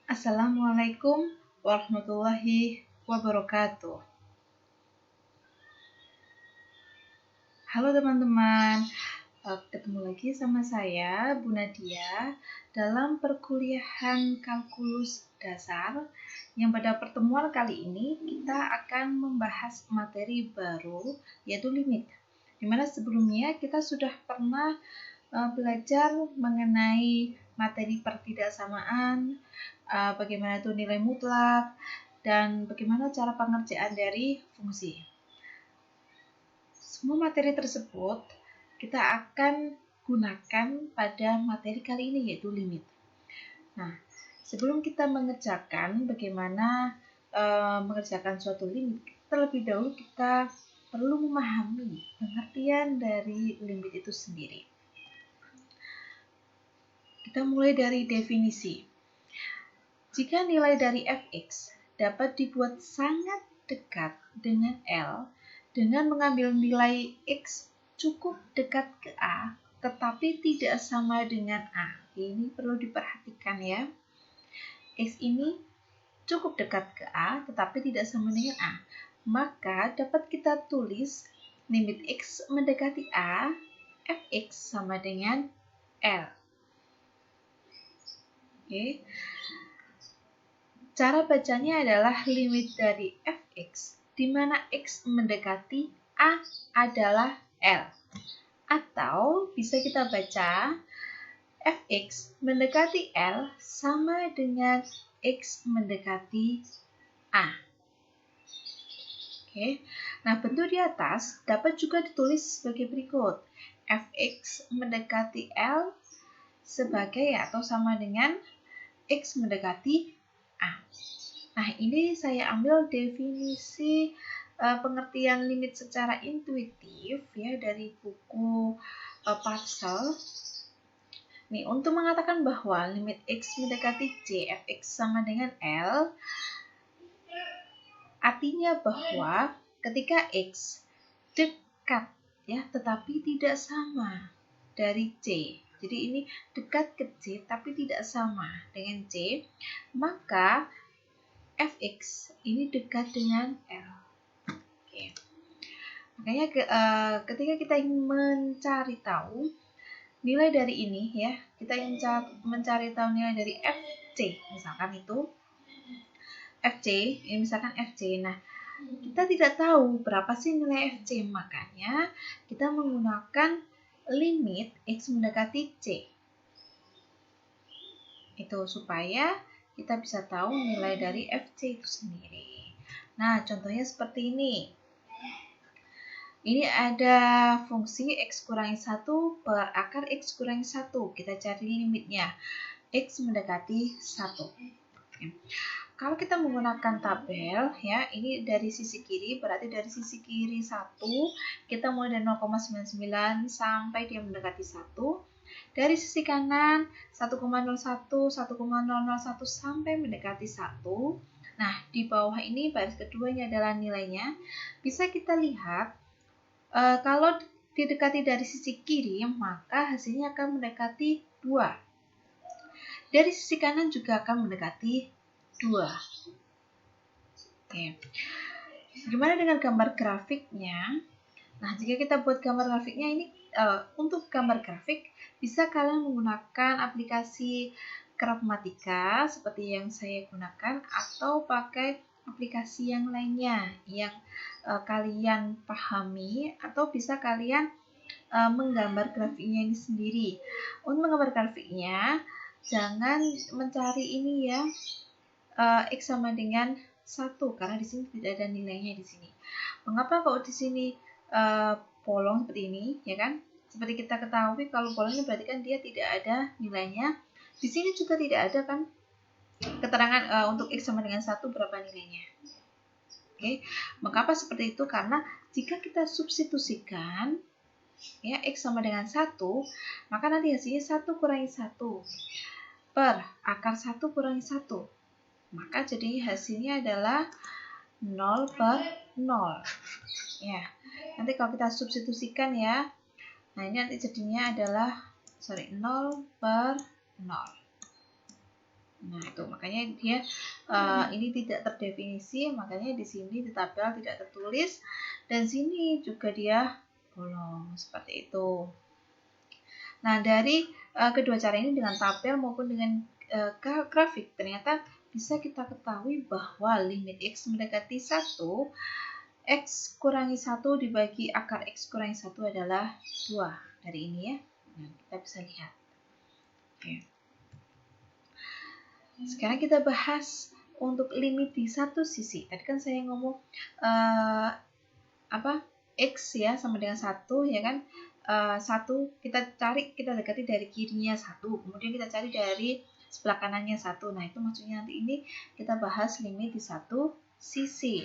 Assalamualaikum warahmatullahi wabarakatuh. Halo teman-teman, ketemu lagi sama saya, Bu Nadia, dalam perkuliahan kalkulus dasar yang pada pertemuan kali ini kita akan membahas materi baru, yaitu limit. Dimana sebelumnya kita sudah pernah belajar mengenai materi pertidaksamaan, bagaimana itu nilai mutlak, dan bagaimana cara pengerjaan dari fungsi. Semua materi tersebut kita akan gunakan pada materi kali ini, yaitu limit. Nah, sebelum kita mengerjakan bagaimana mengerjakan suatu limit, terlebih dahulu kita perlu memahami pengertian dari limit itu sendiri. Kita mulai dari definisi. Jika nilai dari fx dapat dibuat sangat dekat dengan L dengan mengambil nilai x cukup dekat ke A, tetapi tidak sama dengan A. Ini perlu diperhatikan ya. X ini cukup dekat ke A, tetapi tidak sama dengan A. Maka dapat kita tulis limit x mendekati A, fx sama dengan L. Oke. Cara bacanya adalah limit dari fx, di mana x mendekati A adalah L. Atau bisa kita baca fx mendekati L sama dengan x mendekati A. Oke. Nah, bentuk di atas dapat juga ditulis sebagai berikut. Fx mendekati L sebagai atau sama dengan x mendekati A. Nah, ini saya ambil definisi pengertian limit secara intuitif ya dari buku Parsel. Nih, untuk mengatakan bahwa limit x mendekati C, fx sama dengan L, artinya bahwa ketika x dekat ya, tetapi tidak sama dari C. Jadi ini dekat ke C tapi tidak sama dengan C, maka fx ini dekat dengan L. Oke. Makanya ketika kita ingin mencari tahu nilai dari ini ya, kita ingin mencari tahu nilai dari fc, misalkan itu fc, ini misalkan fc. Nah, kita tidak tahu berapa sih nilai fc, makanya kita menggunakan limit x mendekati c. Itu supaya kita bisa tahu nilai dari fc itu sendiri. Nah, contohnya seperti ini. Ini ada fungsi x kurangi 1 per akar x kurangi 1. Kita cari limitnya. X mendekati 1. Kalau kita menggunakan tabel, ya, ini dari sisi kiri, berarti dari sisi kiri 1, kita mulai dari 0,99 sampai dia mendekati 1. Dari sisi kanan, 1,01, 1,001 sampai mendekati 1. Nah, di bawah ini baris keduanya adalah nilainya. Bisa kita lihat, kalau didekati dari sisi kiri, maka hasilnya akan mendekati 2. Dari sisi kanan juga akan mendekati 2. Oke. Gimana dengan gambar grafiknya? Nah, jika kita buat gambar grafiknya ini, untuk gambar grafik, bisa kalian menggunakan aplikasi Grafmatika seperti yang saya gunakan, atau pakai aplikasi yang lainnya yang kalian pahami, atau bisa kalian menggambar grafiknya ini sendiri. Untuk menggambar grafiknya, jangan mencari ini ya, x sama dengan 1, karena di sini tidak ada nilainya di sini. Mengapa kalau di sini polong seperti ini, ya kan? Seperti kita ketahui, kalau polong ini berarti kan dia tidak ada nilainya. Di sini juga tidak ada kan keterangan untuk x sama dengan 1 berapa nilainya. Oke, mengapa seperti itu? Karena jika kita substitusikan ya x sama dengan 1, maka nanti hasilnya 1 kurangi 1 per akar 1 kurangi 1. Maka jadi hasilnya adalah 0 per 0. Ya, nanti kalau kita substitusikan ya, nah ini nanti jadinya adalah 0 per 0. Nah, itu makanya dia ini tidak terdefinisi, makanya di sini di tabel tidak tertulis, dan sini juga dia bolong seperti itu. Nah, dari kedua cara ini dengan tabel maupun dengan grafik ternyata bisa kita ketahui bahwa limit X mendekati 1, X kurangi 1 dibagi akar X kurangi 1 adalah 2 dari ini ya. Nah, kita bisa lihat. Oke. Sekarang kita bahas untuk limit di satu sisi. Tadi kan saya ngomong X ya sama dengan 1 ya kan. 1 kita dekati dari kirinya 1, kemudian kita cari dari sebelah kanannya 1. Nah, itu maksudnya nanti ini kita bahas limit di satu sisi.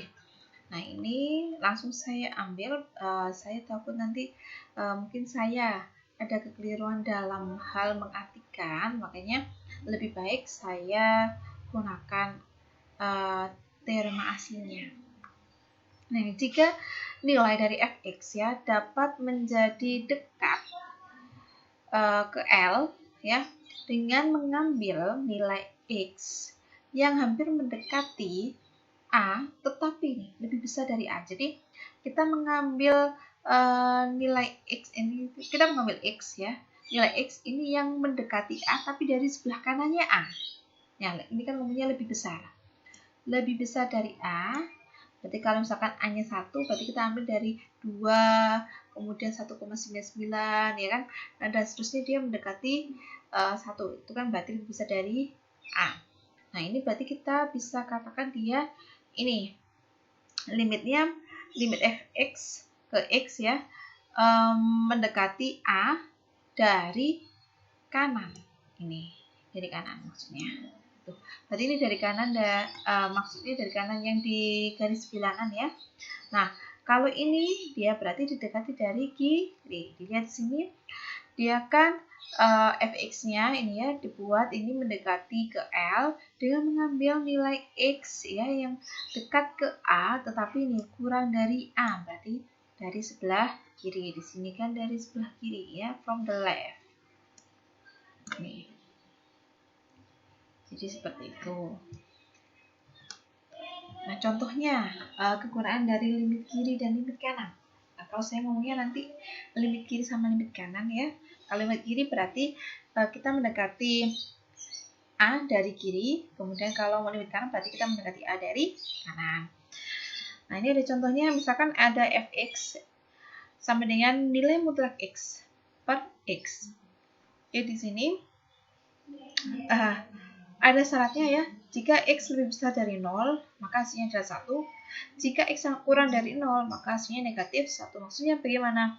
Nah, ini langsung saya ambil, saya takut nanti mungkin saya ada kekeliruan dalam hal mengartikan, makanya lebih baik saya gunakan teorema aslinya. Nah, jika nilai dari fx ya dapat menjadi dekat ke L ya dengan mengambil nilai x yang hampir mendekati A, tetapi ini lebih besar dari A. Jadi kita mengambil nilai X ini, kita mengambil X ya. Nilai X ini yang mendekati A, tapi dari sebelah kanannya A. Ya, ini kan umumnya lebih besar. Lebih besar dari A, berarti kalau misalkan A-nya 1, berarti kita ambil dari 2, kemudian 1,99, ya kan. Dan seterusnya dia mendekati 1. Itu kan berarti lebih besar dari A. Nah, ini berarti kita bisa katakan dia ini limitnya, limit fx ke x ya, mendekati A dari kanan. Ini dari kanan maksudnya. Tuh. Berarti ini dari kanan, maksudnya dari kanan yang di garis bilangan ya. Nah, kalau ini dia berarti didekati dari kiri. Dilihat di sini dia kan fx-nya ini ya dibuat ini mendekati ke L dengan mengambil nilai x ya yang dekat ke A, tetapi ini kurang dari A, berarti dari sebelah kiri. Di sini kan dari sebelah kiri ya, from the left. Nih. Jadi seperti itu. Nah, contohnya kegunaan dari limit kiri dan limit kanan. Nah, kalau saya ngomongnya nanti limit kiri sama limit kanan ya. Kalau limit kiri berarti kita mendekati A dari kiri, kemudian kalau limit kanan berarti kita mendekati A dari kanan. Nah, ini ada contohnya, misalkan ada fx sama dengan nilai mutlak x per x. Oke, di sini ada syaratnya ya. Jika x lebih besar dari 0, maka hasilnya adalah 1. Jika x kurang dari 0, maka hasilnya negatif 1. Maksudnya bagaimana?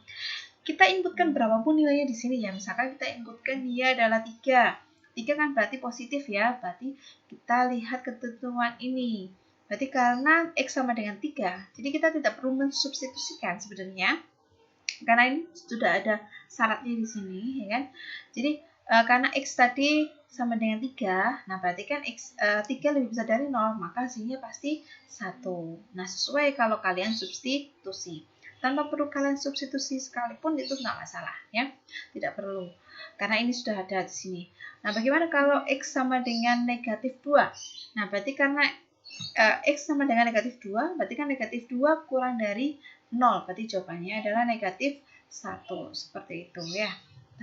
Kita inputkan berapapun nilainya di sini ya. Misalkan kita inputkan dia adalah 3. 3 kan berarti positif ya. Berarti kita lihat ketentuan ini. Berarti karena x sama dengan 3, jadi kita tidak perlu mensubstitusikan sebenarnya. Karena ini sudah ada syaratnya di sini ya kan. Jadi karena x tadi sama dengan 3, nah berarti kan x 3 lebih besar dari 0, maka hasilnya pasti 1. Nah, sesuai kalau kalian substitusi. Tanpa perlu kalian substitusi sekalipun itu nggak masalah ya, tidak perlu karena ini sudah ada di sini. Nah, bagaimana kalau x sama dengan negatif 2? Nah, berarti karena x sama dengan negatif 2, berarti kan negatif 2 kurang dari 0, berarti jawabannya adalah negatif 1, seperti itu ya,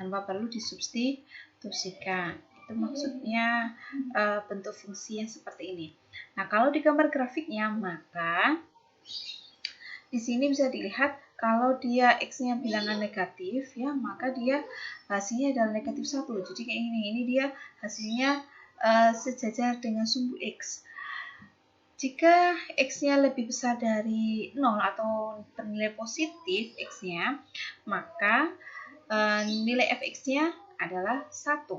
tanpa perlu disubstitusikan. Itu maksudnya bentuk fungsi yang seperti ini. Nah, kalau di gambar grafiknya, maka di sini bisa dilihat kalau dia x-nya bilangan negatif ya, maka dia hasilnya adalah negatif 1. Jadi kayak ini dia hasilnya sejajar dengan sumbu x. Jika x-nya lebih besar dari 0 atau bernilai positif x-nya, maka nilai fx-nya adalah 1.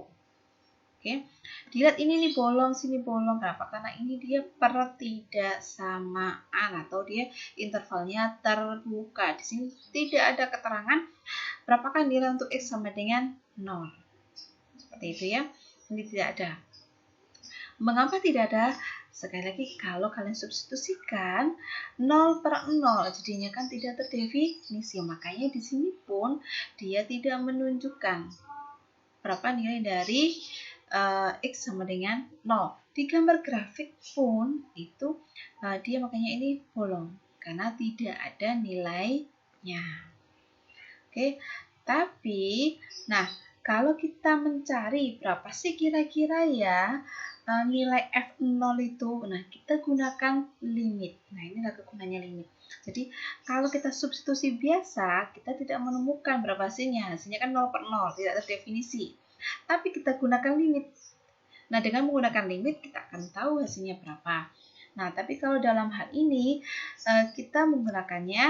Oke. Dilihat ini nih bolong, sini bolong. Kenapa? Karena ini dia pertidaksamaan atau dia intervalnya terbuka. Di sini tidak ada keterangan berapakah nilai untuk x sama dengan 0. Seperti itu ya. Ini tidak ada. Mengapa tidak ada? Sekali lagi, kalau kalian substitusikan 0 per 0, jadinya kan tidak terdefinisi. Makanya di sini pun dia tidak menunjukkan berapa nilai dari X sama dengan 0. Di gambar grafik pun itu dia makanya ini bolong karena tidak ada nilainya. Oke, tapi nah kalau kita mencari berapa sih kira-kira ya nilai F0 itu, nah kita gunakan limit. Nah inilah kegunaannya limit. Jadi kalau kita substitusi biasa, kita tidak menemukan berapa hasilnya. Hasilnya kan 0 per 0, tidak terdefinisi. Tapi kita gunakan limit. Nah dengan menggunakan limit, kita akan tahu hasilnya berapa. Nah tapi kalau dalam hal ini, kita menggunakannya,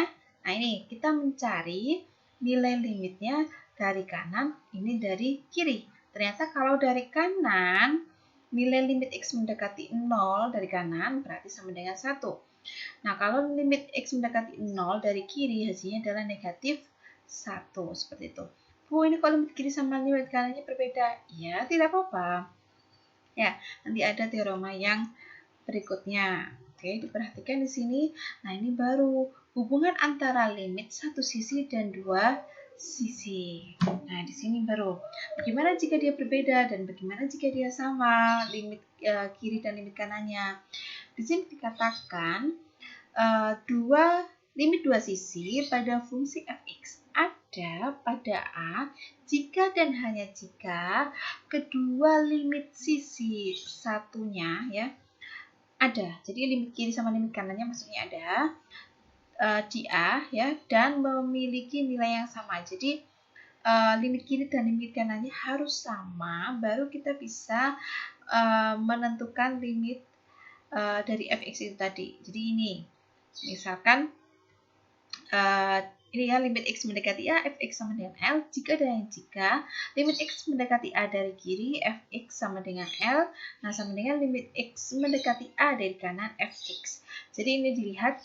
nah ini kita mencari nilai limitnya dari kanan, ini dari kiri. Ternyata kalau dari kanan, nilai limit X mendekati 0 dari kanan berarti sama dengan 1. Nah, kalau limit X mendekati 0 dari kiri, hasilnya adalah negatif 1. Seperti itu. Bu, ini kalau limit kiri sama limit kanannya berbeda. Ya, tidak apa-apa. Ya, nanti ada teorema yang berikutnya. Oke, diperhatikan di sini. Nah, ini baru hubungan antara limit satu sisi dan dua sisi. Nah, di sini baru bagaimana jika dia berbeda dan bagaimana jika dia sama limit kiri dan limit kanannya. Di sini dikatakan limit dua sisi pada fungsi fx ada pada A jika dan hanya jika kedua limit sisi satunya ya ada. Jadi limit kiri sama limit kanannya maksudnya ada di A ya dan memiliki nilai yang sama. Jadi limit kiri dan limit kanannya harus sama baru kita bisa menentukan limit dari fx itu tadi. Jadi ini misalkan ini ya limit x mendekati A, fx sama dengan L. Jika dan jika limit x mendekati A dari kiri, fx sama dengan L. Nah, sama dengan limit x mendekati A dari kanan, fx. Jadi ini dilihat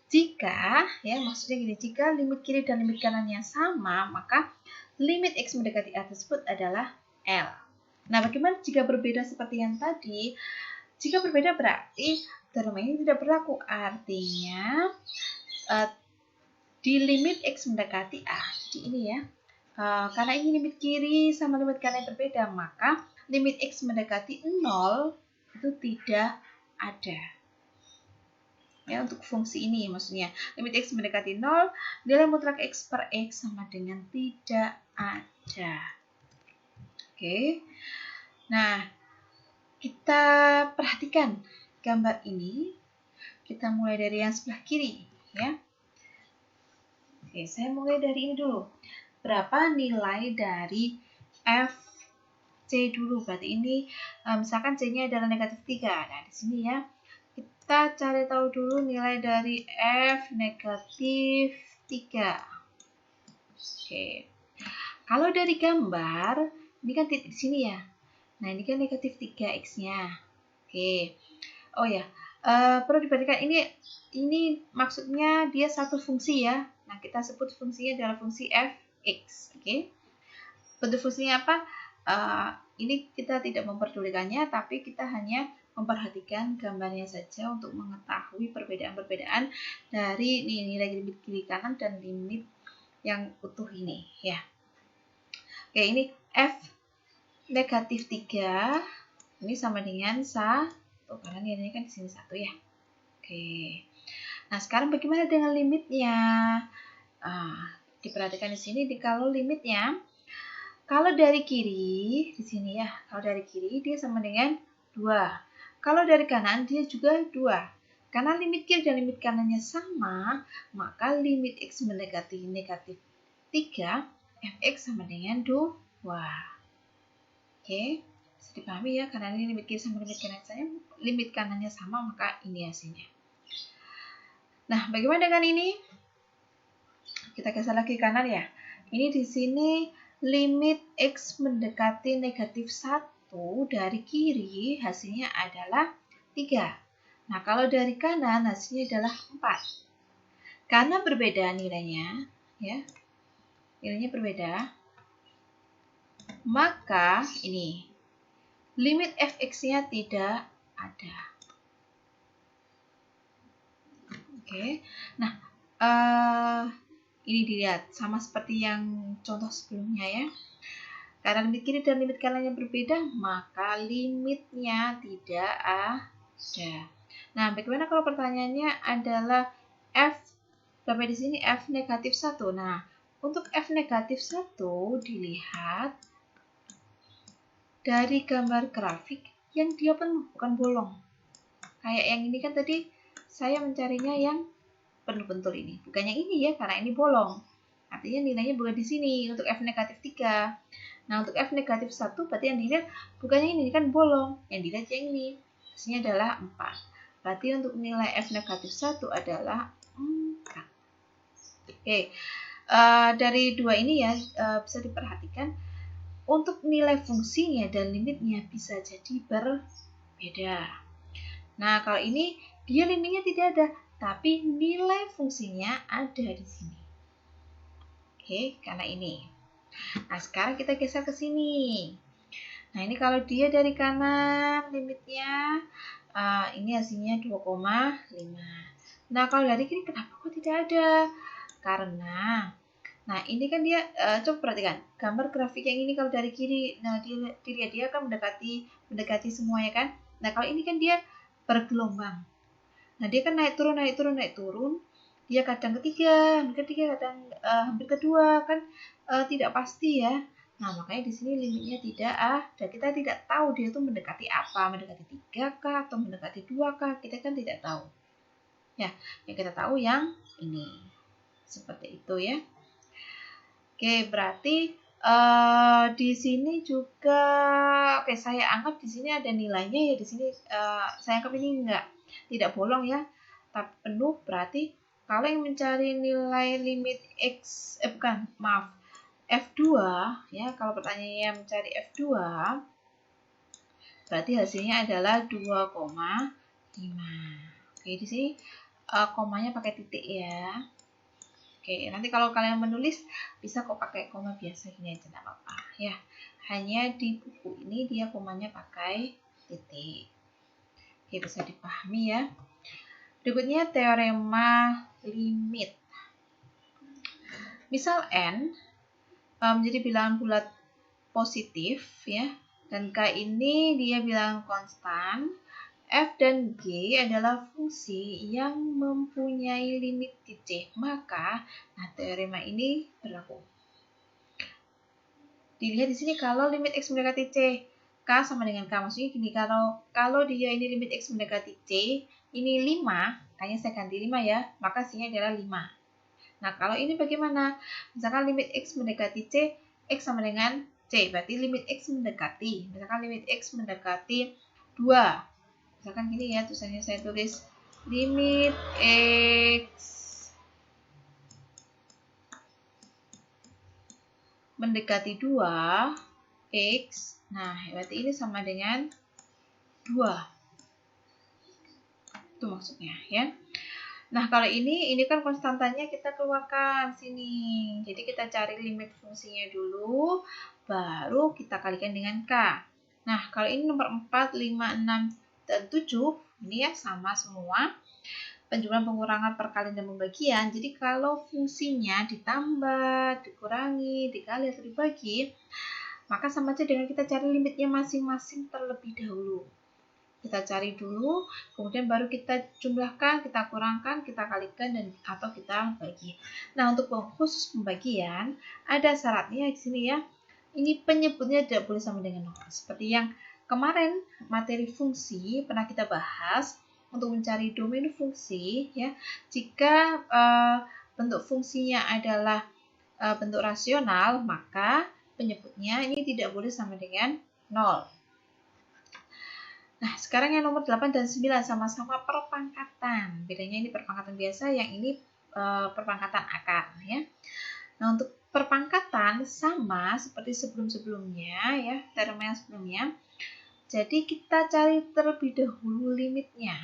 jika, ya maksudnya gini, jika limit kiri dan limit kanannya sama, maka limit x mendekati A tersebut adalah L. Nah, bagaimana jika berbeda seperti yang tadi? Jika berbeda berarti teorema ini tidak berlaku. Artinya di limit x mendekati A. Jadi ini ya, karena ini limit kiri sama limit kanan berbeda, maka limit x mendekati 0 itu tidak ada. Ya, untuk fungsi ini maksudnya limit x mendekati 0, nilai mutlak x per x sama dengan tidak ada. Oke. Nah, kita perhatikan gambar ini. Kita mulai dari yang sebelah kiri, ya. Oke, saya mulai dari ini dulu. Berapa nilai dari FC dulu? Berarti ini misalkan C-nya adalah negatif 3. Nah, di sini ya. Kita cari tahu dulu nilai dari F negatif 3. Oke. Kalau dari gambar, ini kan titik di sini ya. Nah, ini kan negatif 3 X-nya. Oke. Oh ya, perlu diperhatikan ini maksudnya dia satu fungsi ya. Nah, kita sebut fungsinya adalah fungsi fx. Oke. Bentuk fungsinya apa? Ini kita tidak memperdulikannya, tapi kita hanya memperhatikan gambarnya saja untuk mengetahui perbedaan-perbedaan dari nilai limit kiri kanan dan limit yang utuh ini ya. Oke, ini f negatif 3 ini sama dengan 1 karena nilainya kan di sini 1 ya. Oke. Nah, sekarang bagaimana dengan limitnya? Diperhatikan di sini kalau limitnya kalau dari kiri di sini ya, kalau dari kiri dia sama dengan 2. Kalau dari kanan dia juga 2. Karena limit kiri dan limit kanannya sama, maka limit x mendekati negatif 3, fx sama dengan 2. Oke, bisa dipahami ya, karena ini limit kiri sama limit kanannya sama, maka ini hasilnya. Nah, bagaimana dengan ini? Kita geser lagi kanan ya. Ini di sini limit x mendekati negatif 1 dari kiri hasilnya adalah 3. Nah, kalau dari kanan hasilnya adalah 4. Karena berbeda nilainya, ya. Nilainya berbeda. Maka ini limit fx-nya tidak ada. Oke. Nah, ini dilihat sama seperti yang contoh sebelumnya ya. Karena limit kiri dan limit kanannya berbeda, maka limitnya tidak ada. Nah, bagaimana kalau pertanyaannya adalah f sampai di sini f negatif 1. Nah, untuk f negatif 1 dilihat dari gambar grafik yang dia penuh, bukan bolong. Kayak yang ini kan tadi saya mencarinya yang penuh bentul ini. Bukan yang ini ya, karena ini bolong. Artinya nilainya bukan di sini untuk f negatif 3. Nah, untuk f negatif 1 berarti yang dilihat bukannya ini kan bolong. Yang dilihat yang ini. Hasilnya adalah 4. Berarti untuk nilai f negatif 1 adalah 4. Oke. Dari dua ini ya bisa diperhatikan untuk nilai fungsinya dan limitnya bisa jadi berbeda. Nah, kalau ini dia limitnya tidak ada, tapi nilai fungsinya ada di sini. Oke, karena ini. Nah, sekarang kita geser ke sini. Nah, ini kalau dia dari kanan limitnya, ini hasilnya 2,5. Nah, kalau dari kiri kenapa kok tidak ada? Karena, nah ini kan dia, coba perhatikan, gambar grafik yang ini kalau dari kiri, nah dilihat dia akan mendekati semuanya kan. Nah, kalau ini kan dia bergelombang. Nah, dia kan naik turun, naik turun, naik turun. Dia kadang ketiga, kadang hampir kedua, kan tidak pasti ya. Nah, makanya di sini limitnya tidak ada. Kita tidak tahu dia tuh mendekati apa, mendekati 3 kah atau mendekati 2 kah, kita kan tidak tahu. Ya, yang kita tahu yang ini. Seperti itu ya. Oke, berarti di sini juga, oke, saya anggap di sini ada nilainya ya. Di sini saya anggap ini tidak bolong ya, tapi penuh. Berarti kalau yang mencari nilai limit x, f2 ya, kalau pertanyaannya mencari f2, berarti hasilnya adalah 2,5. Oke, di sini komanya pakai titik ya. Oke, nanti kalau kalian menulis bisa kok pakai koma biasa gini aja, tidak apa-apa ya. Hanya di buku ini dia komanya pakai titik. Oke, bisa dipahami ya. Berikutnya teorema limit. Misal n menjadi bilangan bulat positif ya, dan k ini dia bilangan konstan. F dan G adalah fungsi yang mempunyai limit di C, maka teorema ini berlaku. Dilihat di sini kalau limit X mendekati C, K sama dengan K. Maksudnya gini, kalau dia ini limit X mendekati C, ini 5, kayaknya saya ganti 5 ya, maka C-nya adalah 5. Nah, kalau ini bagaimana? Misalkan limit X mendekati C, X sama dengan C, berarti limit X mendekati. Misalkan limit X mendekati 2. Misalkan gini ya, tulisannya saya tulis limit X mendekati 2, X, nah berarti ini sama dengan 2. Itu maksudnya ya. Nah, kalau ini kan konstantanya kita keluarkan sini. Jadi kita cari limit fungsinya dulu, baru kita kalikan dengan K. Nah, kalau ini nomor 4, 5, 6, dan 7, ini ya sama semua. Penjumlahan, pengurangan, perkalian, dan pembagian. Jadi kalau fungsinya ditambah, dikurangi, dikali, atau dibagi, maka sama aja dengan kita cari limitnya masing-masing terlebih dahulu. Kita cari dulu, kemudian baru kita jumlahkan, kita kurangkan, kita kalikan, dan atau kita bagi. Nah, untuk khusus pembagian, ada syaratnya di sini ya. Ini penyebutnya tidak boleh sama dengan 0. Seperti yang kemarin materi fungsi pernah kita bahas untuk mencari domain fungsi ya. Jika bentuk fungsinya adalah bentuk rasional, maka penyebutnya ini tidak boleh sama dengan 0. Nah, sekarang yang nomor 8 dan 9 sama-sama perpangkatan. Bedanya ini perpangkatan biasa, yang ini perpangkatan akar ya. Nah, untuk perpangkatan sama seperti sebelum-sebelumnya ya, teorema yang sebelumnya. Jadi kita cari terlebih dahulu limitnya.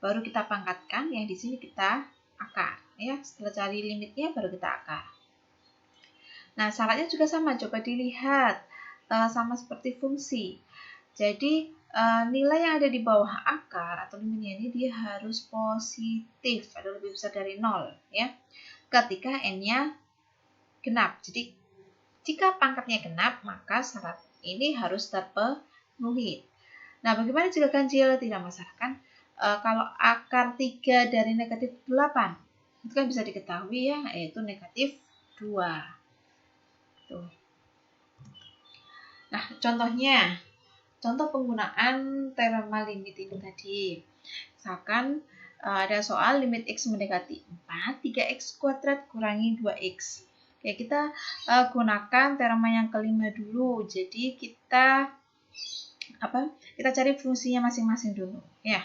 Baru kita pangkatkan, yang di sini kita akar ya. Setelah cari limitnya baru kita akar. Nah, syaratnya juga sama, coba dilihat sama seperti fungsi. Jadi nilai yang ada di bawah akar atau limitnya ini dia harus positif atau lebih besar dari 0 ya. Ketika n-nya genap. Jadi Jika pangkatnya genap, maka syarat ini harus terpenuhi. Nah, bagaimana jika ganjil? Tidak masalah kan? Kalau akar 3 dari negatif 8, itu kan bisa diketahui ya, yaitu negatif 2. Tuh. Nah, contoh penggunaan teorema limit ini tadi. Misalkan ada soal limit x mendekati 4, 3x kuadrat kurangi 2x. Oke, kita gunakan teorema yang kelima dulu. Jadi kita cari fungsinya masing-masing dulu ya.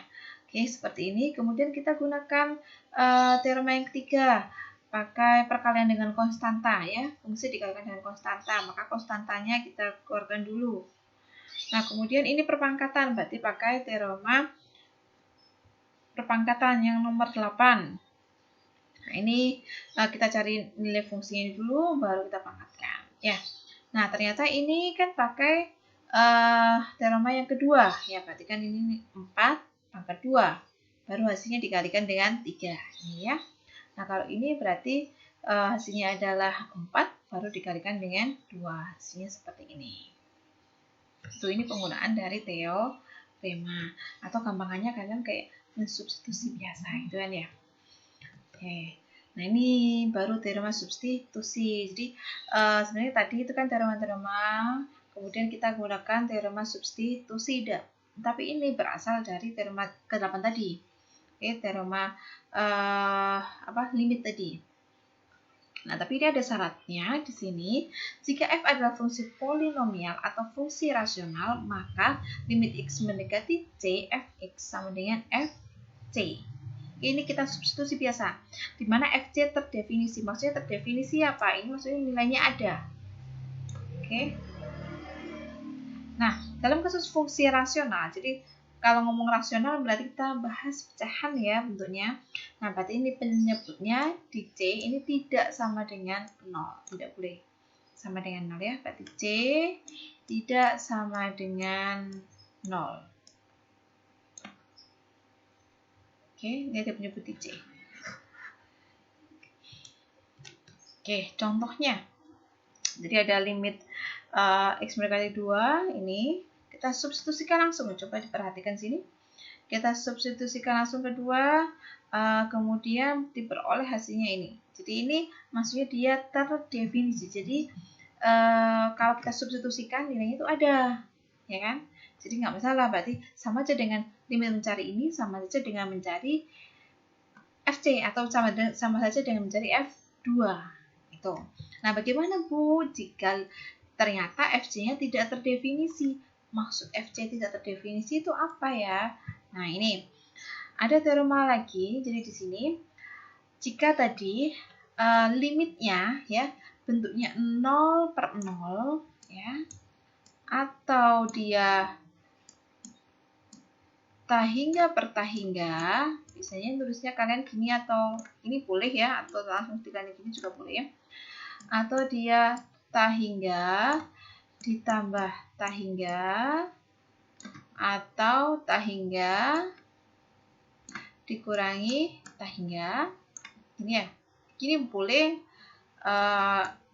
Oke, seperti ini. Kemudian kita gunakan teorema yang ketiga, pakai perkalian dengan konstanta ya. Fungsi dikalikan dengan konstanta, maka konstantanya kita keluarkan dulu. Nah, kemudian ini perpangkatan, berarti pakai teorema perpangkatan yang nomor 8. Nah, ini kita cari nilai fungsinya dulu, baru kita pangkatkan ya. Nah, ternyata ini kan pakai teorema yang kedua ya, berarti kan ini 4 pangkat 2, baru hasilnya dikalikan dengan 3 ini ya. Nah, kalau ini berarti hasilnya adalah 4 baru dikalikan dengan 2, hasilnya seperti ini. Itu ini penggunaan dari teorema, atau gampangannya kalian kayak mensubstitusi biasa gitu kan ya. Oke. Nah, ini baru teorema substitusi. Jadi sebenarnya tadi itu kan teorema, kemudian kita gunakan teorema substitusi, tapi ini berasal dari teorema ke-8 tadi. Oke, teorema limit tadi. Nah, tapi ini ada syaratnya di sini. Jika f adalah fungsi polinomial atau fungsi rasional, maka limit x mendekati c, fx sama dengan fc. Ini kita substitusi biasa, di mana fc terdefinisi. Maksudnya terdefinisi apa? Ini maksudnya nilainya ada. Oke. Nah, dalam kasus fungsi rasional, jadi kalau ngomong rasional berarti kita bahas pecahan ya bentuknya. Nah, berarti ini penyebutnya di C ini tidak sama dengan 0. Tidak boleh sama dengan 0 ya. Berarti C tidak sama dengan 0. Oke, ini ada penyebut di C. Oke, contohnya. Jadi ada limit x mendekati 2 ini. Kita substitusikan langsung, coba diperhatikan sini. Kita substitusikan langsung kedua, kemudian diperoleh hasilnya ini. Jadi ini maksudnya dia terdefinisi. Jadi kalau kita substitusikan nilainya itu ada, ya kan? Jadi nggak masalah, berarti sama aja dengan limit mencari ini, sama saja dengan mencari FC, atau sama saja dengan mencari F2. Itu. Nah, bagaimana Bu jika ternyata FC-nya tidak terdefinisi? Maksud FC tidak terdefinisi itu apa ya? Nah, ini ada teorema lagi. Jadi di sini jika tadi limitnya ya bentuknya 0/0 ya, atau dia tahingga per tahingga, biasanya tulisnya kalian gini atau ini boleh ya, atau langsung dikalikan gini juga boleh ya. Atau dia tahingga ditambah tahingga, atau tahingga dikurangi tahingga, ini ya, gini boleh,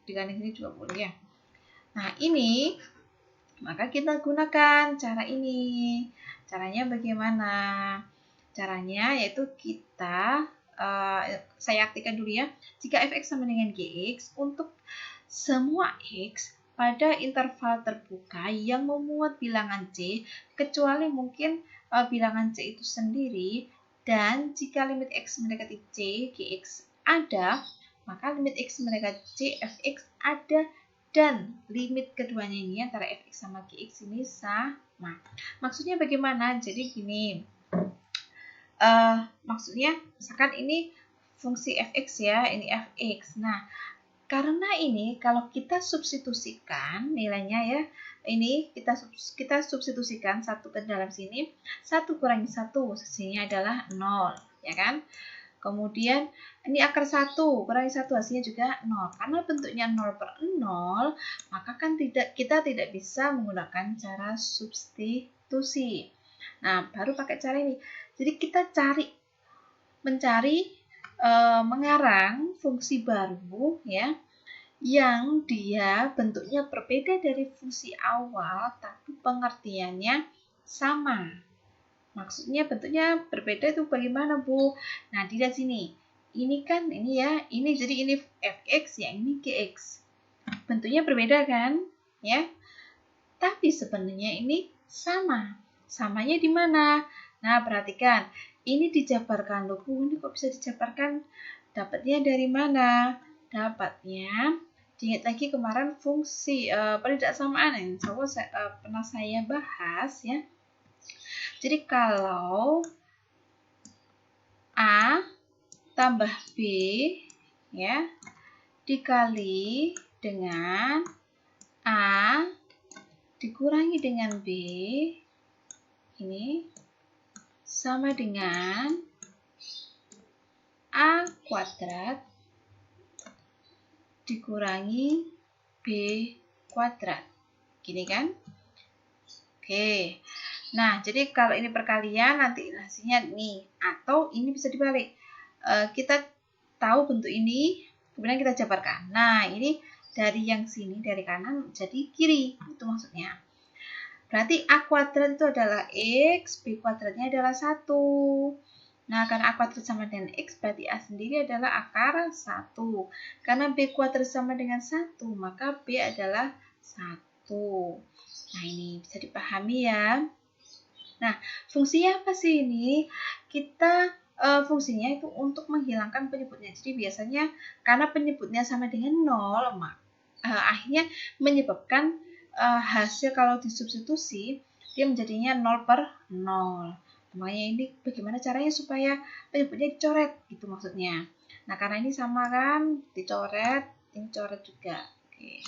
dikalikan gini juga boleh ya. Nah, ini maka kita gunakan cara ini. Caranya bagaimana? Caranya yaitu kita saya artikan dulu ya. Jika fx sama dengan gx untuk semua x pada interval terbuka yang memuat bilangan c, kecuali mungkin bilangan c itu sendiri, dan jika limit x mendekati c, gx ada, maka limit x mendekati c, fx ada, dan limit keduanya ini antara fx sama gx ini sama. Maksudnya bagaimana? Jadi gini, maksudnya misalkan ini fungsi fx ya, ini fx. Nah, karena ini kalau kita substitusikan nilainya ya, ini kita substitusikan satu ke dalam sini, 1 kurangi 1 hasilnya adalah 0, ya kan? Kemudian ini akar 1 kurangi 1 hasilnya juga 0. Karena bentuknya 0/0, maka kan kita tidak bisa menggunakan cara substitusi. Nah, baru pakai cara ini. Jadi kita mengarang fungsi baru ya, yang dia bentuknya berbeda dari fungsi awal tapi pengertiannya sama. Maksudnya bentuknya berbeda itu bagaimana, Bu? Nah, dilihat sini. Ini kan ini ya, ini jadi ini fx, yang ini gx. Bentuknya berbeda kan? Ya. Tapi sebenarnya ini sama. Samanya di mana? Nah, perhatikan. Ini dijabarkan loh, Bu. Ini kok bisa dijabarkan? Dapatnya dari mana? Dapatnya, diingat lagi kemarin fungsi peridaksamaan yang pernah saya bahas ya. Jadi kalau A tambah B ya dikali dengan A dikurangi dengan B ini sama dengan A kuadrat dikurangi B kuadrat. Gini kan? Oke. Nah, jadi kalau ini perkalian nanti hasilnya nih. Atau ini bisa dibalik. Kita tahu bentuk ini, kemudian kita jabarkan. Nah, ini dari yang sini, dari kanan jadi kiri. Itu maksudnya. Berarti A kuadrat itu adalah X, B kuadratnya adalah 1. Nah, karena A kuadrat sama dengan X, berarti A sendiri adalah akar 1. Karena B kuadrat sama dengan 1, maka B adalah 1. Nah, ini bisa dipahami ya. Nah, fungsinya apa sih ini? Kita fungsinya itu untuk menghilangkan penyebutnya. Jadi biasanya karena penyebutnya sama dengan 0, akhirnya menyebabkan hasil kalau disubstitusi dia menjadinya 0/0. Makanya ini bagaimana caranya supaya penyebutnya dicoret, gitu maksudnya. Nah, karena ini sama kan, dicoret, ini coret juga. Oke.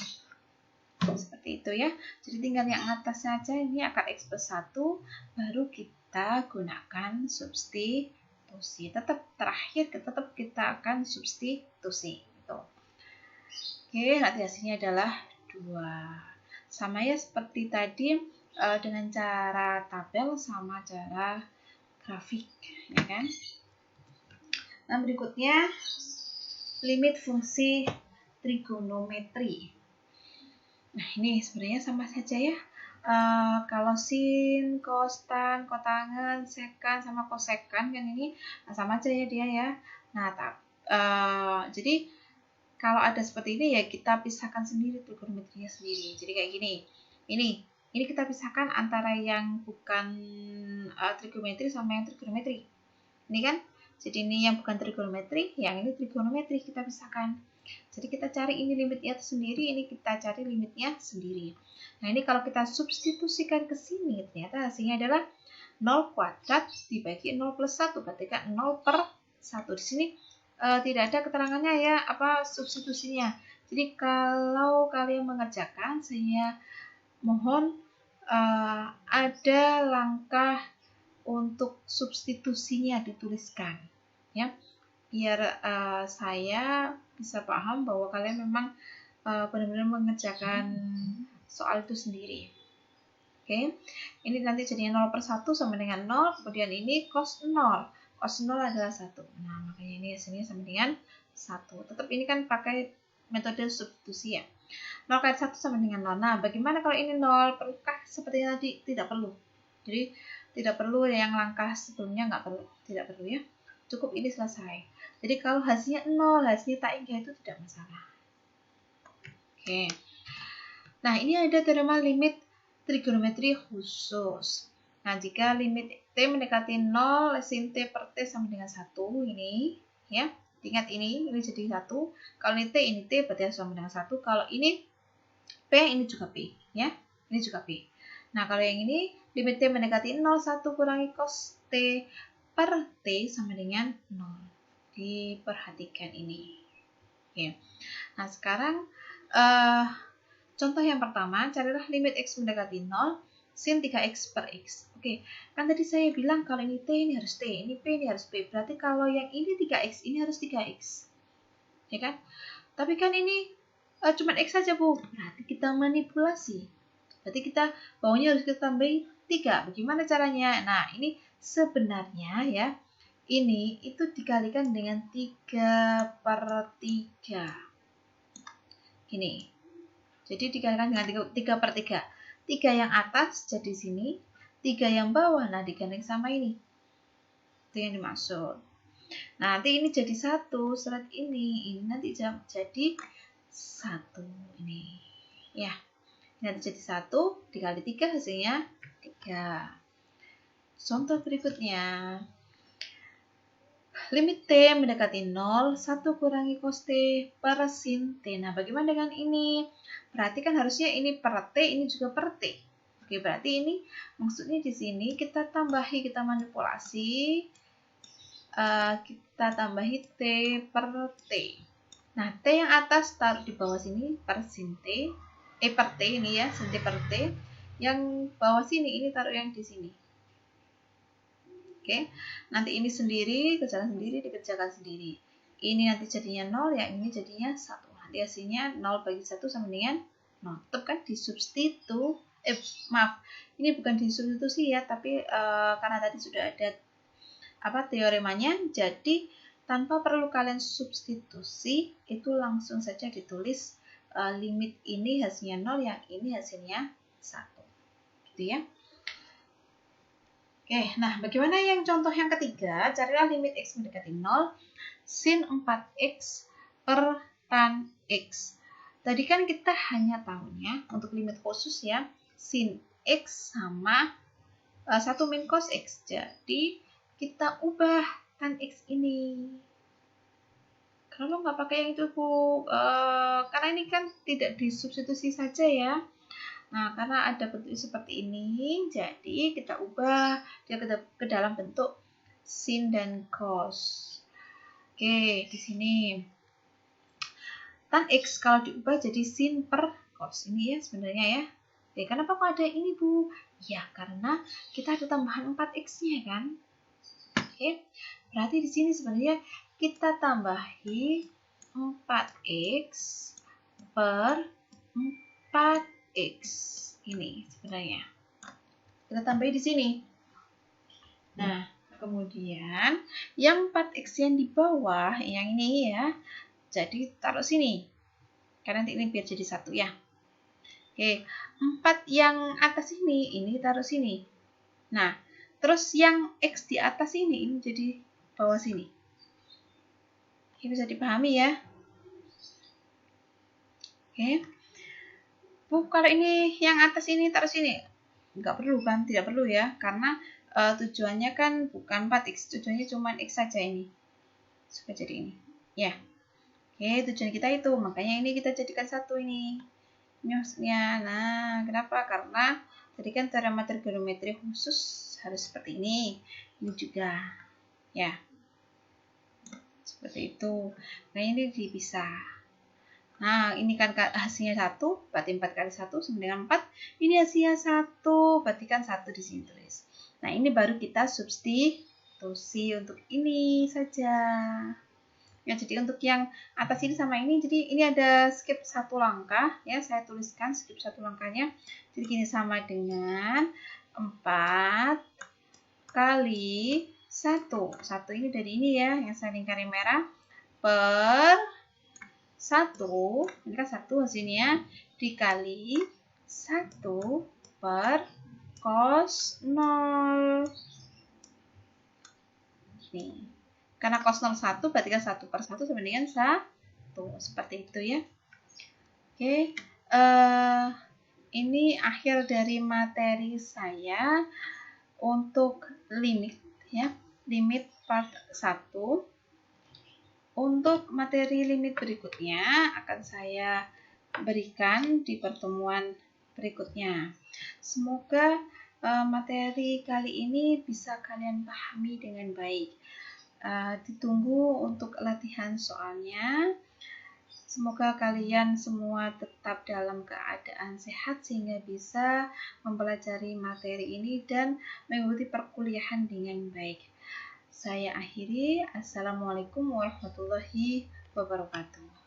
Seperti itu ya. Jadi tinggal yang atasnya aja, ini akar X plus 1, baru kita gunakan substitusi. Terakhir kita akan substitusi. Gitu. Oke, nanti hasilnya adalah 2. Sama ya seperti tadi dengan cara tabel sama cara grafik, ya kan? Nah, berikutnya limit fungsi trigonometri. Nah, ini sebenarnya sama saja ya. Kalau sin, cos, tan, kotangen, sekan, sama kosekan kan ini sama aja ya dia ya. Nah, jadi kalau ada seperti ini ya kita pisahkan sendiri trigonometrinya sendiri. Jadi kayak gini. Ini kita pisahkan antara yang bukan trigonometri sama yang trigonometri. Ini kan? Jadi ini yang bukan trigonometri, yang ini trigonometri kita pisahkan. Jadi kita cari ini limitnya sendiri, ini kita cari limitnya sendiri. Nah, ini kalau kita substitusikan ke sini, ternyata hasilnya adalah 0 kuadrat dibagi 0 plus 1, berarti kan 0/1. Di sini tidak ada keterangannya ya, apa substitusinya. Jadi kalau kalian mengerjakan, saya mohon ada langkah untuk substitusinya dituliskan. Ya, biar saya bisa paham bahwa kalian memang benar-benar mengerjakan soal itu sendiri. Oke, ini nanti jadinya 0/1 sama dengan 0, kemudian ini cos 0. Cos 0 adalah 1. Nah, makanya ini hasilnya sama dengan 1. Tetap ini kan pakai metode substitusi ya. 0 kali 1 sama dengan 0. Nah, bagaimana kalau ini 0? Perlukah seperti tadi? Tidak perlu. Jadi, tidak perlu yang langkah sebelumnya nggak perlu. Tidak perlu ya. Cukup ini selesai. Jadi kalau hasilnya 0, hasilnya tak indah itu tidak masalah. Oke. Nah, ini ada teorema limit trigonometri khusus. Nah, jika limit T mendekati 0, sin T per T sama dengan 1, ini, ya. Ingat ini jadi 1. Kalau ini T, berarti sama dengan 1. Kalau ini P, ini juga P, ya. Ini juga P. Nah, kalau yang ini, limit T mendekati 0, 1 kurangi cos T per T sama dengan 0. Diperhatikan ini. Oke. Nah, sekarang contoh yang pertama, carilah limit X mendekati 0, sin 3X per X. Oke, kan tadi saya bilang kalau ini T, ini harus T, ini P, ini harus P. Berarti kalau yang ini 3X, ini harus 3X. Ya kan? Tapi kan ini cuma X saja, Bu. Berarti kita manipulasi. Berarti kita bawahnya harus kita tambahin 3. Bagaimana caranya? Nah, ini sebenarnya ya, ini itu dikalikan dengan 3/3. Ini. Jadi dikalikan dengan 3/3. 3 yang atas jadi sini, 3 yang bawah, nah digandeng sama ini. Itu yang dimaksud. Nah, nanti ini jadi 1, surat ini nanti jadi 1 ini. Ya, ini nanti jadi 1, dikali 3 hasilnya 3. Contoh berikutnya. Limit T mendekati 0, 1 kurangi cos T per sin T. Nah, bagaimana dengan ini? Berarti kan harusnya ini per T, ini juga per T. Oke, berarti ini maksudnya di sini kita tambahi, kita manipulasi, kita tambahi T per T. Nah, T yang atas taruh di bawah sini per sin T, per T ini ya, sin T per T. Yang bawah sini, ini taruh yang di sini. Oke, nanti ini sendiri, kerjakan sendiri, dikerjakan sendiri. Ini nanti jadinya 0, yang ini jadinya 1. Nanti hasilnya 0 bagi 1 sama dengan 0. Tetap kan disubstitu, maaf, ini bukan disubstitusi ya, tapi karena tadi sudah ada teoremanya, jadi tanpa perlu kalian substitusi, itu langsung saja ditulis limit ini hasilnya 0, yang ini hasilnya 1. Gitu ya. Oke, nah bagaimana yang contoh yang ketiga? Carilah limit X mendekati 0, sin 4X per tan X. Tadi kan kita hanya tahunya untuk limit khusus ya, sin X sama 1 min cos X. Jadi kita ubah tan X ini. Kalau nggak pakai yang itu, karena ini kan tidak disubstitusi saja ya. Nah, karena ada bentuk seperti ini, jadi kita ubah dia ke dalam bentuk sin dan cos. Oke, di sini tan X kalau diubah jadi sin per cos. Ini ya sebenarnya ya. Oke, kenapa kok ada ini, Bu? Ya, karena kita ada tambahan 4X-nya kan. Oke, berarti di sini sebenarnya kita tambahi 4X per 4X ini sebenarnya. Kita tambahin di sini. Nah, kemudian yang 4X yang di bawah, yang ini ya, jadi taruh sini. Karena nanti ini biar jadi 1 ya. Oke, 4 yang atas ini taruh sini. Nah, terus yang X di atas ini jadi bawah sini. Ini bisa dipahami ya. Oke. Bu, kalau ini yang atas ini taruh sini. Enggak perlu kan? Tidak perlu ya. Karena tujuannya kan bukan 4X. Tujuannya cuma X saja ini. Supaya jadi ini. Ya. Oke, tujuan kita itu. Makanya ini kita jadikan 1 ini. Ini maksudnya. Nah, kenapa? Karena tadi kan teorema trigonometri khusus harus seperti ini. Ini juga. Ya. Seperti itu. Nah, ini dipisah. Nah, ini kan hasilnya 1, berarti 4 kali 1 sama dengan 4. Ini hasilnya 1, berarti kan 1 di sini tulis. Nah, ini baru kita substitusi untuk ini saja. Ya, jadi untuk yang atas ini sama ini, jadi ini ada skip 1 langkah. Ya, saya tuliskan skip 1 langkahnya. Jadi gini, sama dengan 4 kali 1. 1 ini dari ini ya, yang saya lingkari merah, per 1, ini kan 1 hasilnya, dikali 1 per cos 0. Nih. Karena cos 0 1, berarti kan 1 per 1 sama dengan 1. Seperti itu ya. Oke. Ini akhir dari materi saya untuk limit ya. Limit part 1. Untuk materi limit berikutnya akan saya berikan di pertemuan berikutnya. Semoga materi kali ini bisa kalian pahami dengan baik. Ditunggu untuk latihan soalnya. Semoga kalian semua tetap dalam keadaan sehat sehingga bisa mempelajari materi ini dan mengikuti perkuliahan dengan baik. Saya akhiri. Assalamualaikum warahmatullahi wabarakatuh.